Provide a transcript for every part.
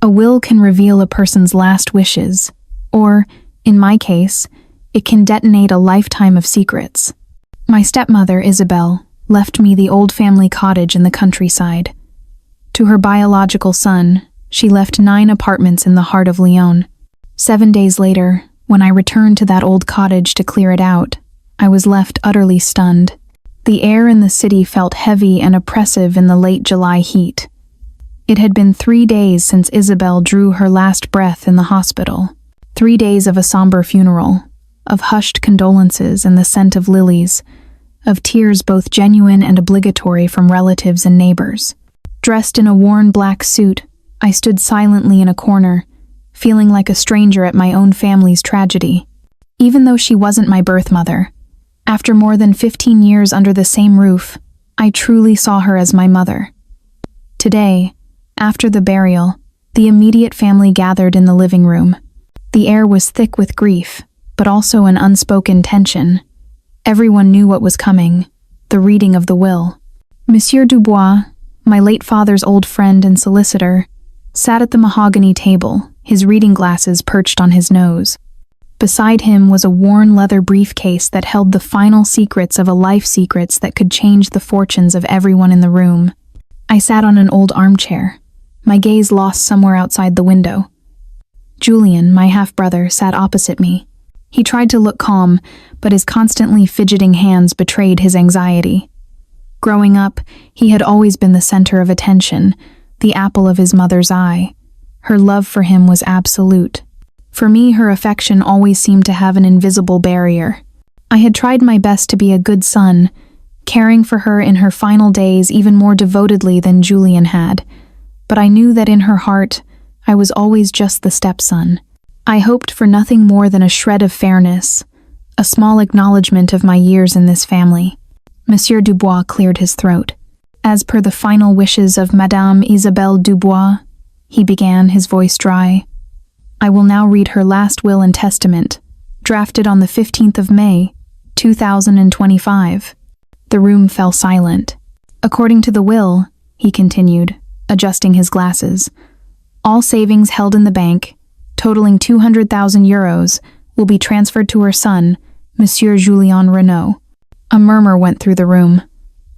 A will can reveal a person's last wishes, or, in my case, it can detonate a lifetime of secrets. My stepmother, Isabel, left me the old family cottage in the countryside. To her biological son, she left 9 apartments in the heart of Lyon. 7 days later, when I returned to that old cottage to clear it out, I was left utterly stunned. The air in the city felt heavy and oppressive in the late July heat. It had been 3 days since Isabel drew her last breath in the hospital. 3 days of a somber funeral, of hushed condolences and the scent of lilies, of tears both genuine and obligatory from relatives and neighbors. Dressed in a worn black suit, I stood silently in a corner, feeling like a stranger at my own family's tragedy. Even though she wasn't my birth mother, after more than 15 years under the same roof, I truly saw her as my mother. Today, after the burial, the immediate family gathered in the living room. The air was thick with grief, but also an unspoken tension. Everyone knew what was coming, the reading of the will. Monsieur Dubois, my late father's old friend and solicitor, sat at the mahogany table, his reading glasses perched on his nose. Beside him was a worn leather briefcase that held the final secrets of a life secrets that could change the fortunes of everyone in the room. I sat on an old armchair, my gaze lost somewhere outside the window. Julian, my half-brother, sat opposite me. He tried to look calm, but his constantly fidgeting hands betrayed his anxiety. Growing up, he had always been the center of attention, the apple of his mother's eye. Her love for him was absolute. For me, her affection always seemed to have an invisible barrier. I had tried my best to be a good son, caring for her in her final days even more devotedly than Julian had. But I knew that in her heart, I was always just the stepson. I hoped for nothing more than a shred of fairness, a small acknowledgement of my years in this family. Monsieur Dubois cleared his throat. As per the final wishes of Madame Isabelle Dubois, he began, his voice dry, I will now read her last will and testament, drafted on the 15th of May, 2025. The room fell silent. According to the will, he continued, adjusting his glasses, all savings held in the bank, totaling 200,000 euros, will be transferred to her son, Monsieur Julien Renaud. A murmur went through the room.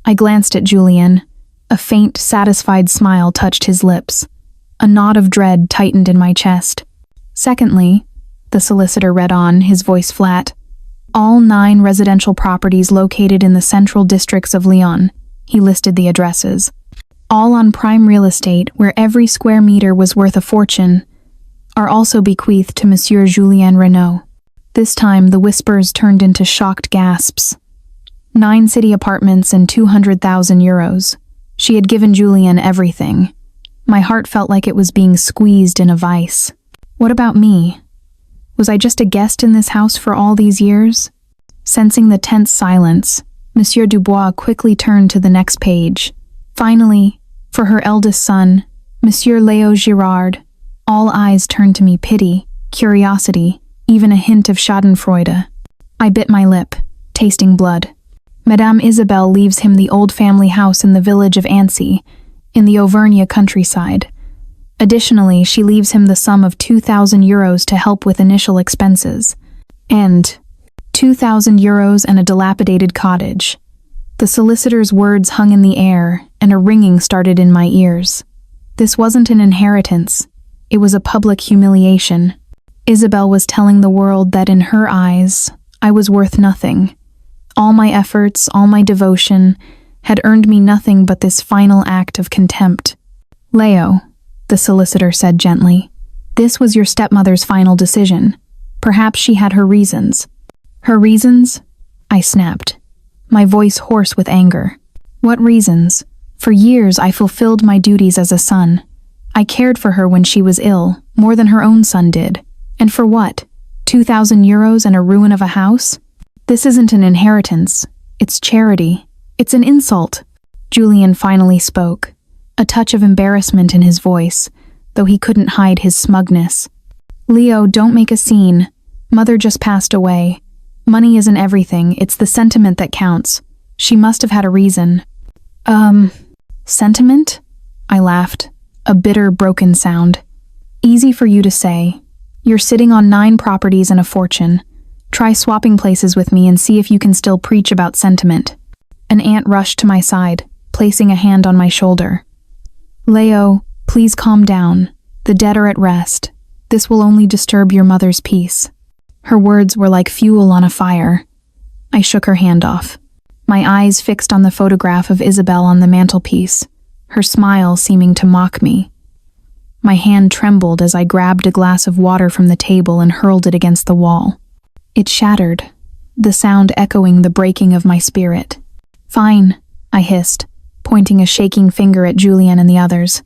I glanced at Julien. A faint, satisfied smile touched his lips. A knot of dread tightened in my chest. Secondly, the solicitor read on, his voice flat, all 9 residential properties located in the central districts of Lyon. He listed the addresses. All on prime real estate, where every square meter was worth a fortune, are also bequeathed to Monsieur Julien Renaud. This time, the whispers turned into shocked gasps. 9 city apartments and 200,000 euros. She had given Julien everything. My heart felt like it was being squeezed in a vice. What about me? Was I just a guest in this house for all these years? Sensing the tense silence, Monsieur Dubois quickly turned to the next page. Finally, for her eldest son, Monsieur Léo Girard, all eyes turned to me, pity, curiosity, even a hint of schadenfreude. I bit my lip, tasting blood. Madame Isabelle leaves him the old family house in the village of Annecy, in the Auvergne countryside. Additionally, she leaves him the sum of 2,000 euros to help with initial expenses. And 2,000 euros and a dilapidated cottage. The solicitor's words hung in the air, and a ringing started in my ears. This wasn't an inheritance. It was a public humiliation. Isabel was telling the world that in her eyes, I was worth nothing. All my efforts, all my devotion, had earned me nothing but this final act of contempt. Leo, the solicitor said gently, this was your stepmother's final decision. Perhaps she had her reasons. Her reasons? I snapped, my voice hoarse with anger. What reasons? For years I fulfilled my duties as a son. I cared for her when she was ill, more than her own son did. And for what? 2,000 euros and a ruin of a house? This isn't an inheritance. It's charity. It's an insult. Julian finally spoke, a touch of embarrassment in his voice, though he couldn't hide his smugness. Leo, don't make a scene. Mother just passed away. Money isn't everything, it's the sentiment that counts. She must have had a reason. Sentiment? I laughed, a bitter, broken sound. Easy for you to say. You're sitting on 9 properties and a fortune. Try swapping places with me and see if you can still preach about sentiment. An aunt rushed to my side, placing a hand on my shoulder. Leo, please calm down. The dead are at rest. This will only disturb your mother's peace. Her words were like fuel on a fire. I shook her hand off. My eyes fixed on the photograph of Isabel on the mantelpiece, her smile seeming to mock me. My hand trembled as I grabbed a glass of water from the table and hurled it against the wall. It shattered, the sound echoing the breaking of my spirit. Fine, I hissed, pointing a shaking finger at Julien and the others.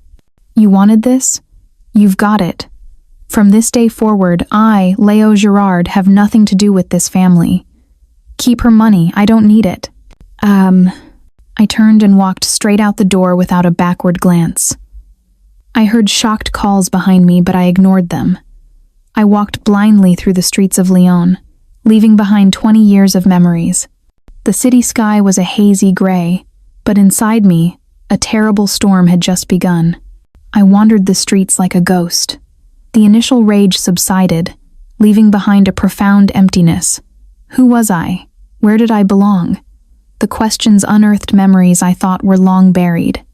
You wanted this? You've got it. From this day forward, I, Leo Girard, have nothing to do with this family. Keep her money, I don't need it. I turned and walked straight out the door without a backward glance. I heard shocked calls behind me, but I ignored them. I walked blindly through the streets of Lyon, leaving behind 20 years of memories. The city sky was a hazy gray, but inside me, a terrible storm had just begun. I wandered the streets like a ghost. The initial rage subsided, leaving behind a profound emptiness. Who was I? Where did I belong? The questions unearthed memories I thought were long buried.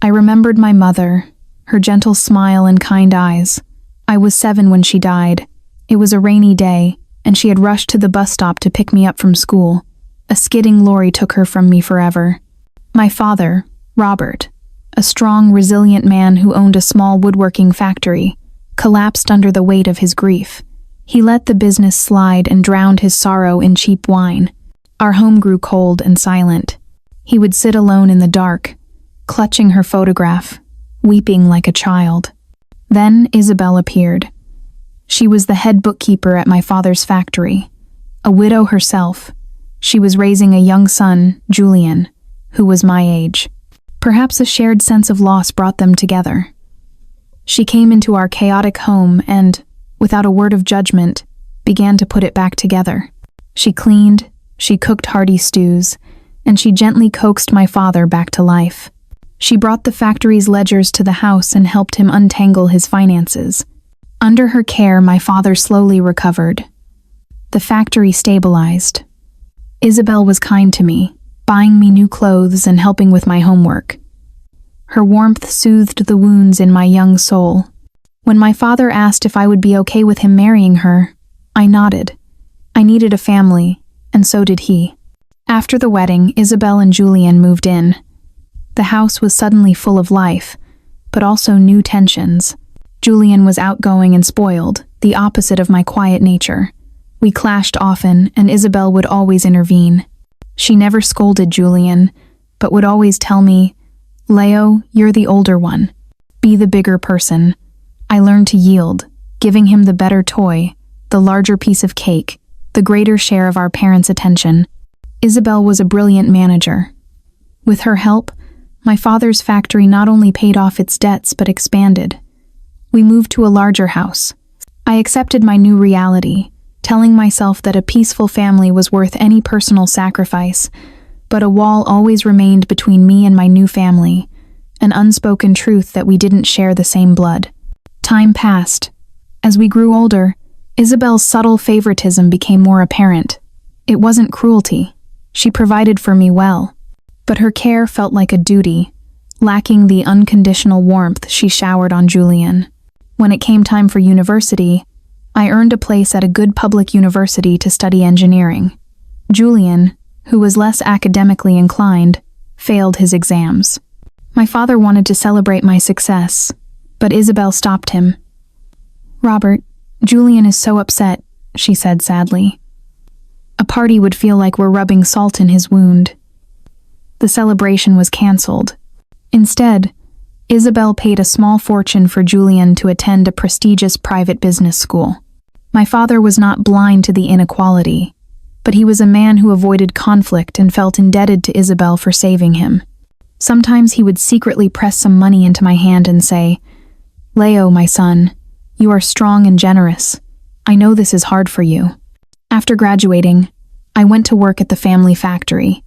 I remembered my mother, her gentle smile and kind eyes. I was 7 when she died. It was a rainy day, and she had rushed to the bus stop to pick me up from school. A skidding lorry took her from me forever. My father, Robert, a strong, resilient man who owned a small woodworking factory, collapsed under the weight of his grief. He let the business slide and drowned his sorrow in cheap wine. Our home grew cold and silent. He would sit alone in the dark, clutching her photograph, weeping like a child. Then Isabel appeared. She was the head bookkeeper at my father's factory. A widow herself, she was raising a young son, Julien, who was my age. Perhaps a shared sense of loss brought them together. She came into our chaotic home and, without a word of judgment, began to put it back together. She cleaned, she cooked hearty stews, and she gently coaxed my father back to life. She brought the factory's ledgers to the house and helped him untangle his finances. Under her care, my father slowly recovered. The factory stabilized. Isabel was kind to me, buying me new clothes and helping with my homework. Her warmth soothed the wounds in my young soul. When my father asked if I would be okay with him marrying her, I nodded. I needed a family, and so did he. After the wedding, Isabel and Julien moved in. The house was suddenly full of life, but also new tensions. Julien was outgoing and spoiled, the opposite of my quiet nature. We clashed often, and Isabel would always intervene. She never scolded Julien, but would always tell me, "Leo, you're the older one. Be the bigger person." I learned to yield, giving him the better toy, the larger piece of cake, the greater share of our parents' attention. Isabel was a brilliant manager. With her help, my father's factory not only paid off its debts but expanded. We moved to a larger house. I accepted my new reality, telling myself that a peaceful family was worth any personal sacrifice, but a wall always remained between me and my new family, an unspoken truth that we didn't share the same blood. Time passed. As we grew older, Isabel's subtle favoritism became more apparent. It wasn't cruelty. She provided for me well, but her care felt like a duty, lacking the unconditional warmth she showered on Julien. When it came time for university, I earned a place at a good public university to study engineering. Julien, who was less academically inclined, failed his exams. My father wanted to celebrate my success, but Isabel stopped him. "Robert, Julien is so upset," she said sadly. "A party would feel like we're rubbing salt in his wound." The celebration was cancelled. Instead, Isabel paid a small fortune for Julien to attend a prestigious private business school. My father was not blind to the inequality, but he was a man who avoided conflict and felt indebted to Isabel for saving him. Sometimes he would secretly press some money into my hand and say, "Leo, my son, you are strong and generous. I know this is hard for you." After graduating, I went to work at the family factory.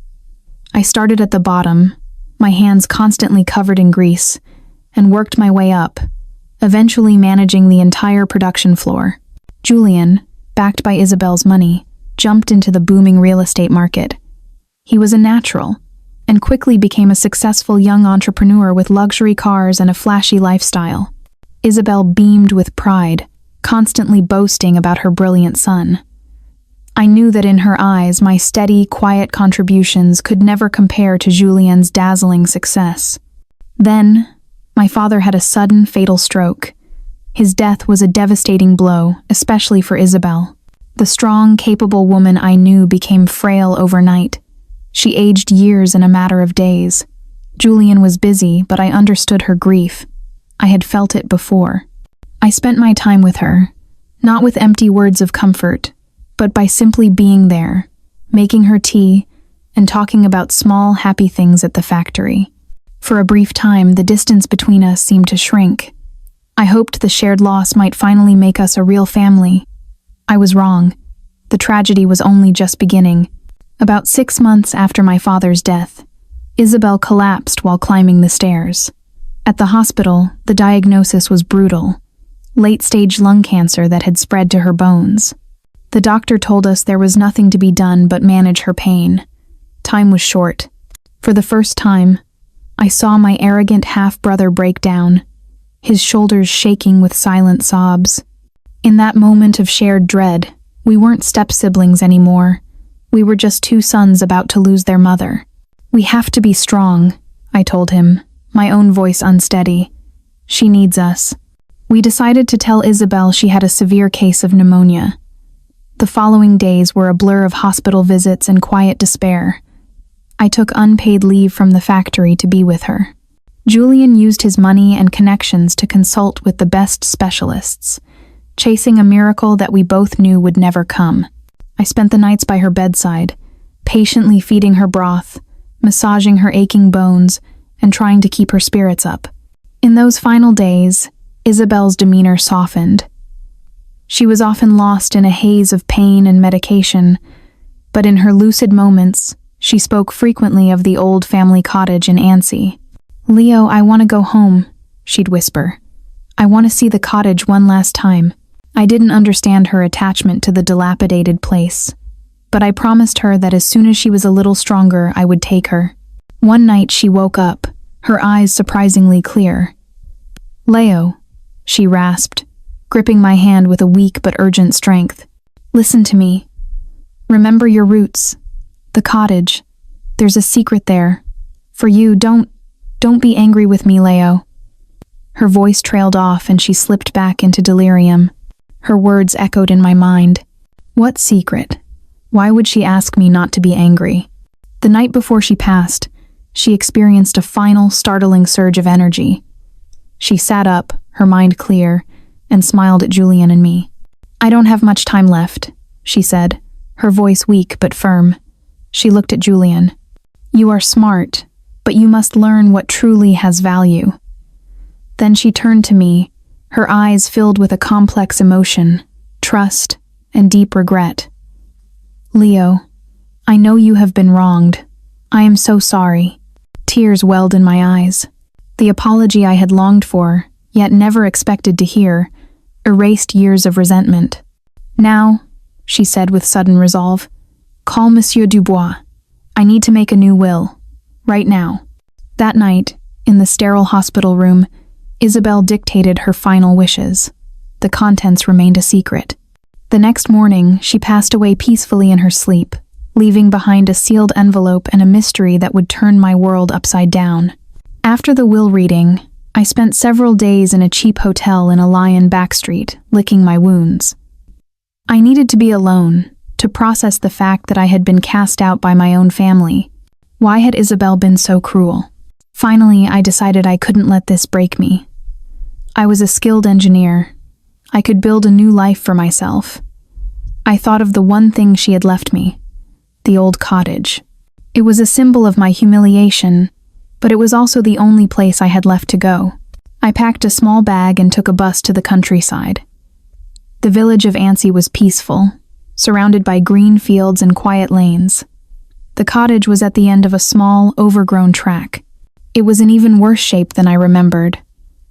I started at the bottom, my hands constantly covered in grease, and worked my way up, eventually managing the entire production floor. Julian, backed by Isabel's money, jumped into the booming real estate market. He was a natural, and quickly became a successful young entrepreneur with luxury cars and a flashy lifestyle. Isabel beamed with pride, constantly boasting about her brilliant son. I knew that in her eyes, my steady, quiet contributions could never compare to Julien's dazzling success. Then, my father had a sudden, fatal stroke. His death was a devastating blow, especially for Isabel. The strong, capable woman I knew became frail overnight. She aged years in a matter of days. Julian was busy, but I understood her grief. I had felt it before. I spent my time with her, not with empty words of comfort, but by simply being there, making her tea, and talking about small, happy things at the factory. For a brief time, the distance between us seemed to shrink. I hoped the shared loss might finally make us a real family. I was wrong. The tragedy was only just beginning. About 6 months after my father's death, Isabel collapsed while climbing the stairs. At the hospital, the diagnosis was brutal: late-stage lung cancer that had spread to her bones. The doctor told us there was nothing to be done but manage her pain. Time was short. For the first time, I saw my arrogant half-brother break down, his shoulders shaking with silent sobs. In that moment of shared dread, we weren't step-siblings anymore. We were just two sons about to lose their mother. "We have to be strong," I told him, my own voice unsteady. "She needs us." We decided to tell Isabel she had a severe case of pneumonia. The following days were a blur of hospital visits and quiet despair. I took unpaid leave from the factory to be with her. Julian used his money and connections to consult with the best specialists, chasing a miracle that we both knew would never come. I spent the nights by her bedside, patiently feeding her broth, massaging her aching bones, and trying to keep her spirits up. In those final days, Isabel's demeanor softened. She was often lost in a haze of pain and medication, but in her lucid moments, she spoke frequently of the old family cottage in Annecy. "Leo, I want to go home," she'd whisper. "I want to see the cottage one last time." I didn't understand her attachment to the dilapidated place, but I promised her that as soon as she was a little stronger, I would take her. One night she woke up, her eyes surprisingly clear. "Leo," she rasped, gripping my hand with a weak but urgent strength. "Listen to me. Remember your roots. The cottage. There's a secret there. For you, don't be angry with me, Leo." Her voice trailed off and she slipped back into delirium. Her words echoed in my mind. What secret? Why would she ask me not to be angry? The night before she passed, she experienced a final, startling surge of energy. She sat up, her mind clear, and smiled at Julian and me. "I don't have much time left," she said, her voice weak but firm. She looked at Julian. "You are smart, but you must learn what truly has value." Then she turned to me, her eyes filled with a complex emotion, trust, and deep regret. "Leo, I know you have been wronged. I am so sorry." Tears welled in my eyes. The apology I had longed for, yet never expected to hear, erased years of resentment. "Now," she said with sudden resolve, "call Monsieur Dubois. I need to make a new will. Right now." That night, in the sterile hospital room, Isabel dictated her final wishes. The contents remained a secret. The next morning, she passed away peacefully in her sleep, leaving behind a sealed envelope and a mystery that would turn my world upside down. After the will reading, I spent several days in a cheap hotel in a Lyon backstreet, licking my wounds. I needed to be alone, to process the fact that I had been cast out by my own family. Why had Isabel been so cruel? Finally, I decided I couldn't let this break me. I was a skilled engineer. I could build a new life for myself. I thought of the one thing she had left me, the old cottage. It was a symbol of my humiliation, but it was also the only place I had left to go. I packed a small bag and took a bus to the countryside. The village of Annecy was peaceful, surrounded by green fields and quiet lanes. The cottage was at the end of a small, overgrown track. It was in even worse shape than I remembered.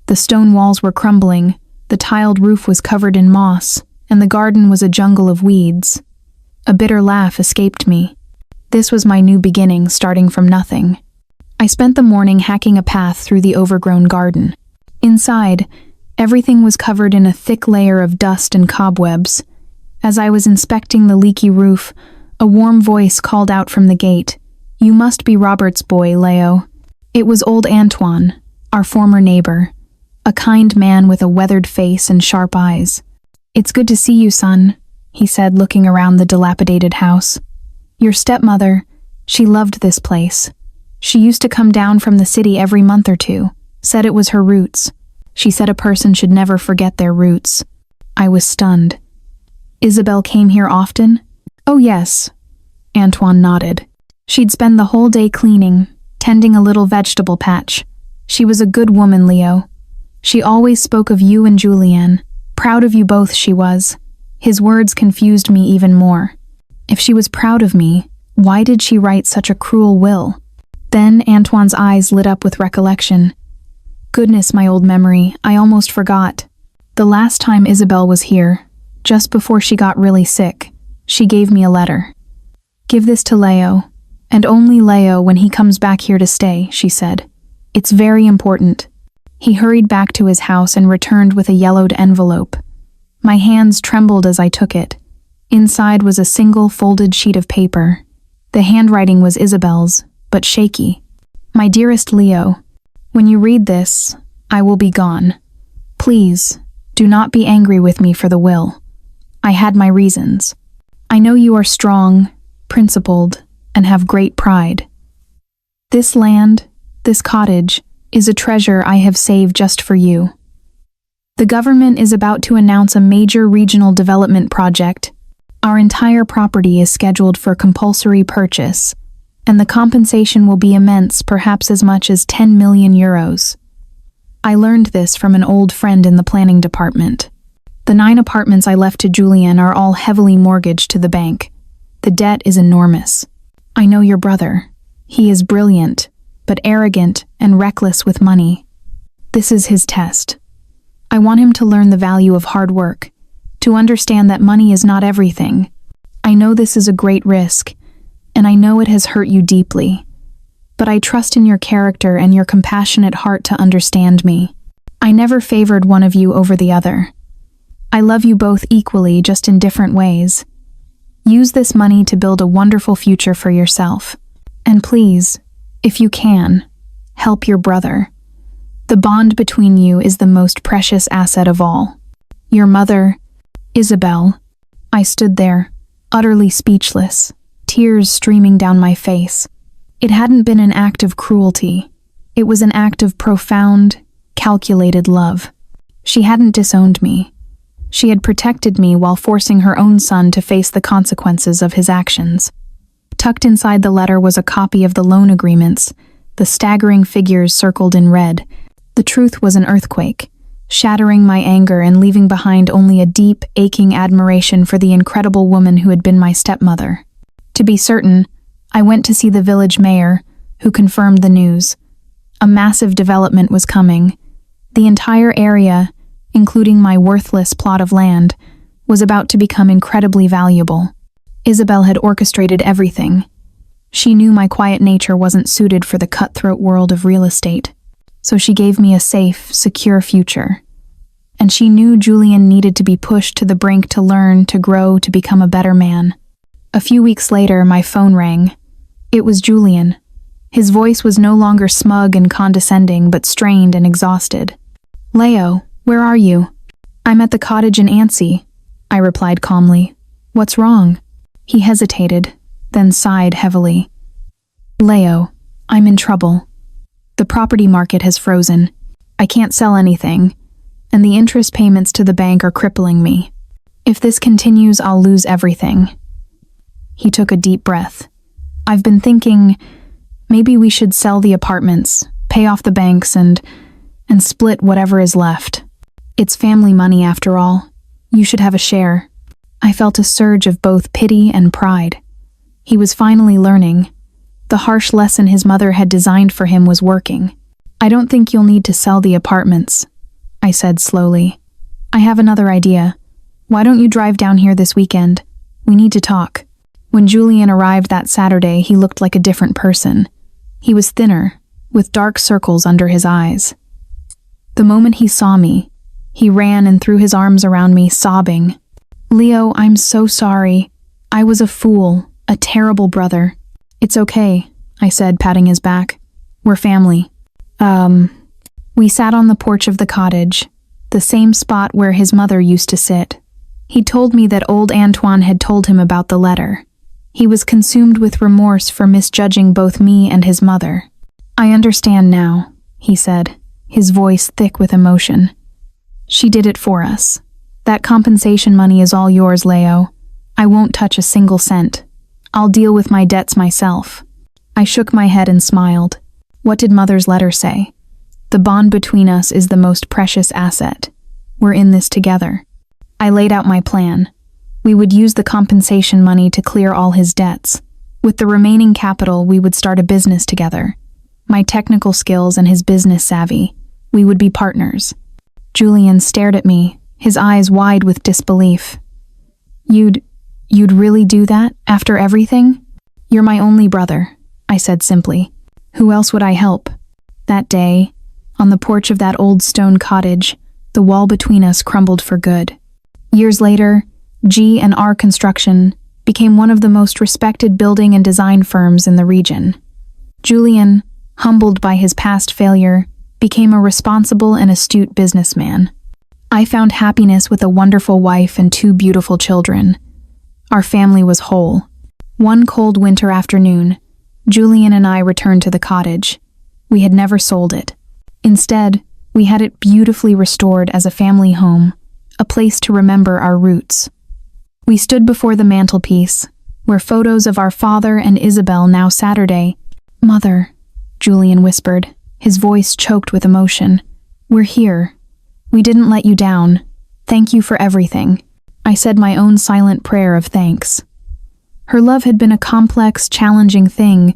The stone walls were crumbling, the tiled roof was covered in moss, and the garden was a jungle of weeds. A bitter laugh escaped me. This was my new beginning, starting from nothing. I spent the morning hacking a path through the overgrown garden. Inside, everything was covered in a thick layer of dust and cobwebs. As I was inspecting the leaky roof, a warm voice called out from the gate, "You must be Robert's boy, Leo." It was old Antoine, our former neighbor, a kind man with a weathered face and sharp eyes. "It's good to see you, son," he said, looking around the dilapidated house. "Your stepmother, she loved this place. She used to come down from the city every month or two, said it was her roots. She said a person should never forget their roots." I was stunned. "Isabel came here often?" "Oh yes," Antoine nodded. "She'd spend the whole day cleaning, tending a little vegetable patch. She was a good woman, Leo. She always spoke of you and Julien. Proud of you both, she was." His words confused me even more. If she was proud of me, why did she write such a cruel will? Then Antoine's eyes lit up with recollection. "Goodness, my old memory, I almost forgot. The last time Isabel was here, just before she got really sick, she gave me a letter. 'Give this to Leo, and only Leo when he comes back here to stay,' she said. 'It's very important.'" He hurried back to his house and returned with a yellowed envelope. My hands trembled as I took it. Inside was a single folded sheet of paper. The handwriting was Isabel's, but shaky. "My dearest Leo, when you read this, I will be gone. Please, do not be angry with me for the will. I had my reasons. I know you are strong, principled, and have great pride. This land, this cottage, is a treasure I have saved just for you. The government is about to announce a major regional development project. Our entire property is scheduled for compulsory purchase, and the compensation will be immense, perhaps as much as 10 million euros. I learned this from an old friend in the planning department. The 9 apartments I left to Julien are all heavily mortgaged to the bank. The debt is enormous. I know your brother. He is brilliant, but arrogant and reckless with money. This is his test. I want him to learn the value of hard work, to understand that money is not everything. I know this is a great risk, and I know it has hurt you deeply, but I trust in your character and your compassionate heart to understand me. I never favored one of you over the other. I love you both equally, just in different ways. Use this money to build a wonderful future for yourself. And please, if you can, help your brother. The bond between you is the most precious asset of all. Your mother, Isabel." I stood there, utterly speechless, tears streaming down my face. It hadn't been an act of cruelty. It was an act of profound, calculated love. She hadn't disowned me. She had protected me while forcing her own son to face the consequences of his actions. Tucked inside the letter was a copy of the loan agreements, the staggering figures circled in red. The truth was an earthquake, shattering my anger and leaving behind only a deep, aching admiration for the incredible woman who had been my stepmother. To be certain, I went to see the village mayor, who confirmed the news. A massive development was coming. The entire area, including my worthless plot of land, was about to become incredibly valuable. Isabel had orchestrated everything. She knew my quiet nature wasn't suited for the cutthroat world of real estate, so she gave me a safe, secure future. And she knew Julien needed to be pushed to the brink to learn, to grow, to become a better man. A few weeks later, my phone rang. It was Julien. His voice was no longer smug and condescending, but strained and exhausted. "Leo, where are you?" "I'm at the cottage in Annecy," I replied calmly. "What's wrong?" He hesitated, then sighed heavily. "Leo, I'm in trouble. The property market has frozen. I can't sell anything, and the interest payments to the bank are crippling me. If this continues, I'll lose everything." He took a deep breath. "I've been thinking, maybe we should sell the apartments, pay off the banks, and split whatever is left. It's family money after all. You should have a share." I felt a surge of both pity and pride. He was finally learning. The harsh lesson his mother had designed for him was working. "I don't think you'll need to sell the apartments," I said slowly. I have another idea. Why don't you drive down here this weekend? We need to talk. When Julian arrived that Saturday, he looked like a different person. He was thinner, with dark circles under his eyes. The moment he saw me, he ran and threw his arms around me, sobbing. Leo, I'm so sorry. I was a fool, a terrible brother. It's okay, I said, patting his back. We're family. We sat on the porch of the cottage, the same spot where his mother used to sit. He told me that old Antoine had told him about the letter. He was consumed with remorse for misjudging both me and his mother. I understand now, he said, his voice thick with emotion. She did it for us. That compensation money is all yours, Leo. I won't touch a single cent. I'll deal with my debts myself. I shook my head and smiled. What did Mother's letter say? The bond between us is the most precious asset. We're in this together. I laid out my plan. We would use the compensation money to clear all his debts. With the remaining capital, we would start a business together. My technical skills and his business savvy. We would be partners. Julian stared at me, his eyes wide with disbelief. You'd really do that, after everything? You're my only brother, I said simply. Who else would I help? That day, on the porch of that old stone cottage, the wall between us crumbled for good. Years later, G&R Construction became one of the most respected building and design firms in the region. Julian, humbled by his past failure, became a responsible and astute businessman. I found happiness with a wonderful wife and 2 beautiful children. Our family was whole. One cold winter afternoon, Julian and I returned to the cottage. We had never sold it. Instead, we had it beautifully restored as a family home, a place to remember our roots. We stood before the mantelpiece, where photos of our father and Isabel now Saturday. Mother, Julian whispered, his voice choked with emotion. We're here. We didn't let you down. Thank you for everything. I said my own silent prayer of thanks. Her love had been a complex, challenging thing,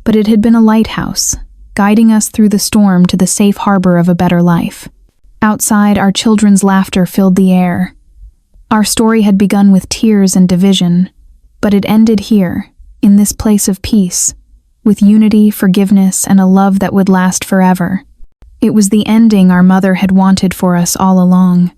but it had been a lighthouse, guiding us through the storm to the safe harbor of a better life. Outside, our children's laughter filled the air. Our story had begun with tears and division, but it ended here, in this place of peace, with unity, forgiveness, and a love that would last forever. It was the ending our mother had wanted for us all along.